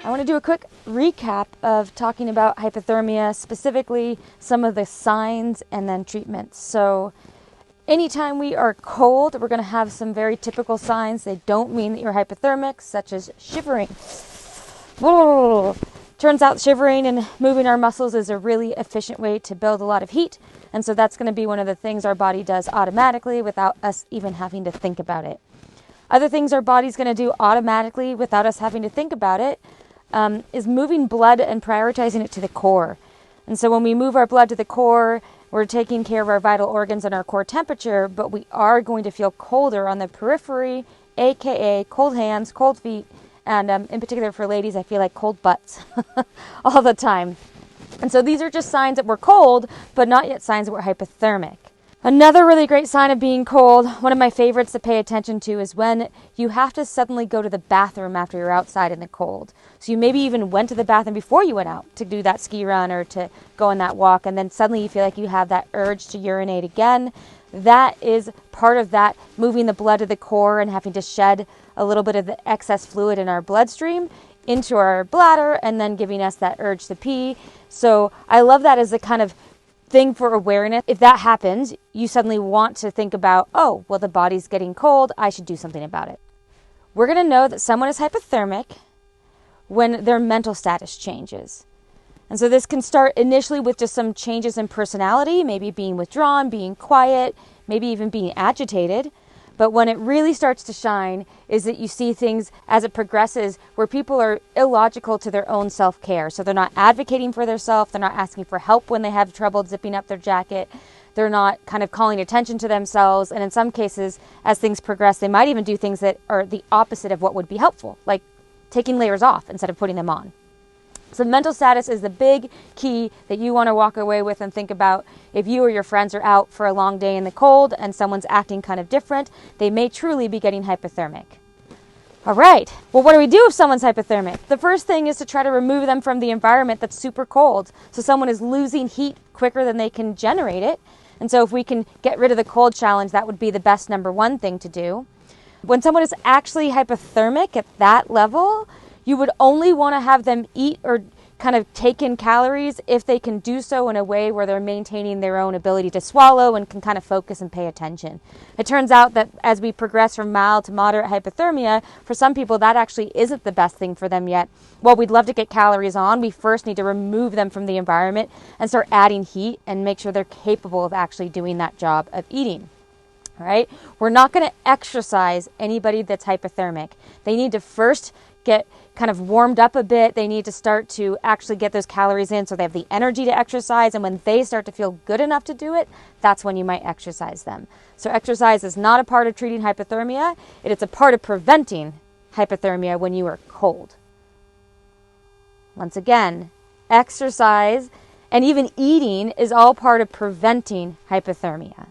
I want to do a quick recap of talking about hypothermia, specifically some of the signs and then treatments. So anytime we are cold, we're going to have some very typical signs. They don't mean that you're hypothermic, such as shivering. Whoa. Turns out shivering and moving our muscles is a really efficient way to build a lot of heat. And so that's going to be one of the things our body does automatically without us even having to think about it. Other things our body's going to do automatically without us having to think about it is moving blood and prioritizing it to the core. And so when we move our blood to the core, we're taking care of our vital organs and our core temperature, but we are going to feel colder on the periphery, aka cold hands, cold feet, and in particular for ladies, I feel like cold butts all the time. And so these are just signs that we're cold, but not yet signs that we're hypothermic. Another really great sign of being cold, one of my favorites to pay attention to, is when you have to suddenly go to the bathroom after you're outside in the cold. So you maybe even went to the bathroom before you went out to do that ski run or to go on that walk, and then suddenly you feel like you have that urge to urinate again. That is part of that moving the blood to the core and having to shed a little bit of the excess fluid in our bloodstream into our bladder and then giving us that urge to pee. So I love that as a kind of thing for awareness. If that happens, you suddenly want to think about, oh, well, the body's getting cold, I should do something about it. We're going to know that someone is hypothermic when their mental status changes. And so this can start initially with just some changes in personality, maybe being withdrawn, being quiet, maybe even being agitated. But when it really starts to shine is that you see things as it progresses where people are illogical to their own self-care. So they're not advocating for themselves. They're not asking for help when they have trouble zipping up their jacket. They're not kind of calling attention to themselves. And in some cases, as things progress, they might even do things that are the opposite of what would be helpful, like taking layers off instead of putting them on. So mental status is the big key that you want to walk away with and think about. If you or your friends are out for a long day in the cold and someone's acting kind of different, they may truly be getting hypothermic. All right, well, what do we do if someone's hypothermic? The first thing is to try to remove them from the environment that's super cold. So someone is losing heat quicker than they can generate it. And so if we can get rid of the cold challenge, that would be the best number one thing to do. When someone is actually hypothermic at that level, you would only want to have them eat or kind of take in calories if they can do so in a way where they're maintaining their own ability to swallow and can kind of focus and pay attention. It turns out that as we progress from mild to moderate hypothermia, for some people that actually isn't the best thing for them yet. While we'd love to get calories on, we first need to remove them from the environment and start adding heat and make sure they're capable of actually doing that job of eating. All right? We're not going to exercise anybody that's hypothermic. They need to first get kind of warmed up a bit. They need to start to actually get those calories in so they have the energy to exercise. And when they start to feel good enough to do it, that's when you might exercise them. So exercise is not a part of treating hypothermia. It is a part of preventing hypothermia when you are cold. Once again, exercise and even eating is all part of preventing hypothermia.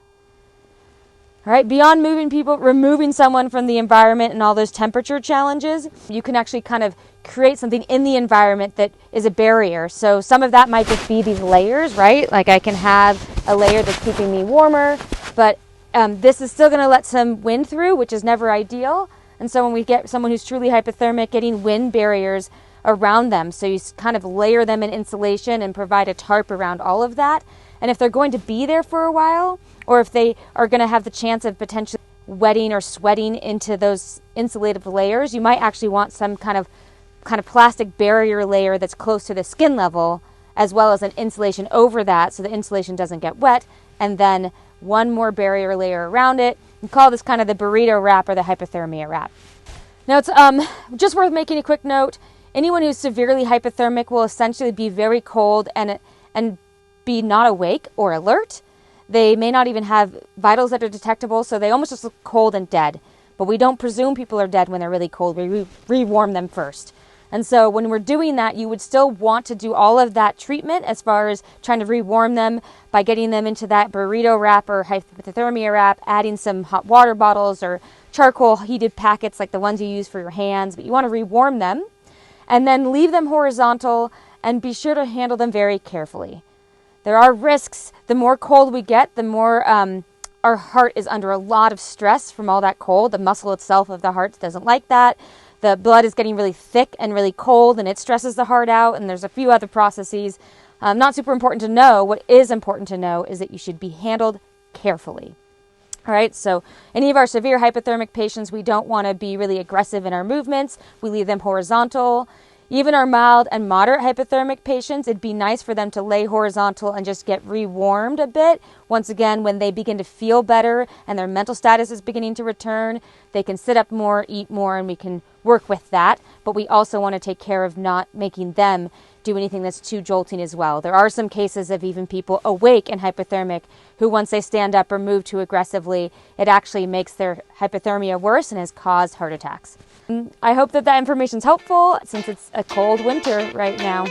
All right, beyond removing someone from the environment and all those temperature challenges, you can actually kind of create something in the environment that is a barrier. So some of that might just be these layers, right? Like I can have a layer that's keeping me warmer, but this is still going to let some wind through, which is never ideal. And so when we get someone who's truly hypothermic, getting wind barriers around them. So you kind of layer them in insulation and provide a tarp around all of that. And if they're going to be there for a while, or if they are going to have the chance of potentially wetting or sweating into those insulative layers, you might actually want some kind of plastic barrier layer that's close to the skin level, as well as an insulation over that so the insulation doesn't get wet, and then one more barrier layer around it. We call this kind of the burrito wrap or the hypothermia wrap. Now it's just worth making a quick note. Anyone who's severely hypothermic will essentially be very cold and be not awake or alert. They may not even have vitals that are detectable, so they almost just look cold and dead. But we don't presume people are dead when they're really cold. We re-warm them first. And so when we're doing that, you would still want to do all of that treatment as far as trying to re-warm them by getting them into that burrito wrap or hypothermia wrap, adding some hot water bottles or charcoal heated packets like the ones you use for your hands. But you want to re-warm them and then leave them horizontal and be sure to handle them very carefully. There are risks. The more cold we get, the more our heart is under a lot of stress from all that cold. The muscle itself of the heart doesn't like that. the blood is getting really thick and really cold, and it stresses the heart out, and there's a few other processes. Not super important to know. What is important to know is that you should be handled carefully. All right, so any of our severe hypothermic patients, we don't want to be really aggressive in our movements. We leave them horizontal. Even our mild and moderate hypothermic patients, it'd be nice for them to lay horizontal and just get rewarmed a bit. Once again, when they begin to feel better and their mental status is beginning to return, they can sit up more, eat more, and we can work with that. But we also want to take care of not making them do anything that's too jolting as well. There are some cases of even people awake and hypothermic who, once they stand up or move too aggressively, it actually makes their hypothermia worse and has caused heart attacks. I hope that information is helpful since it's a cold winter right now.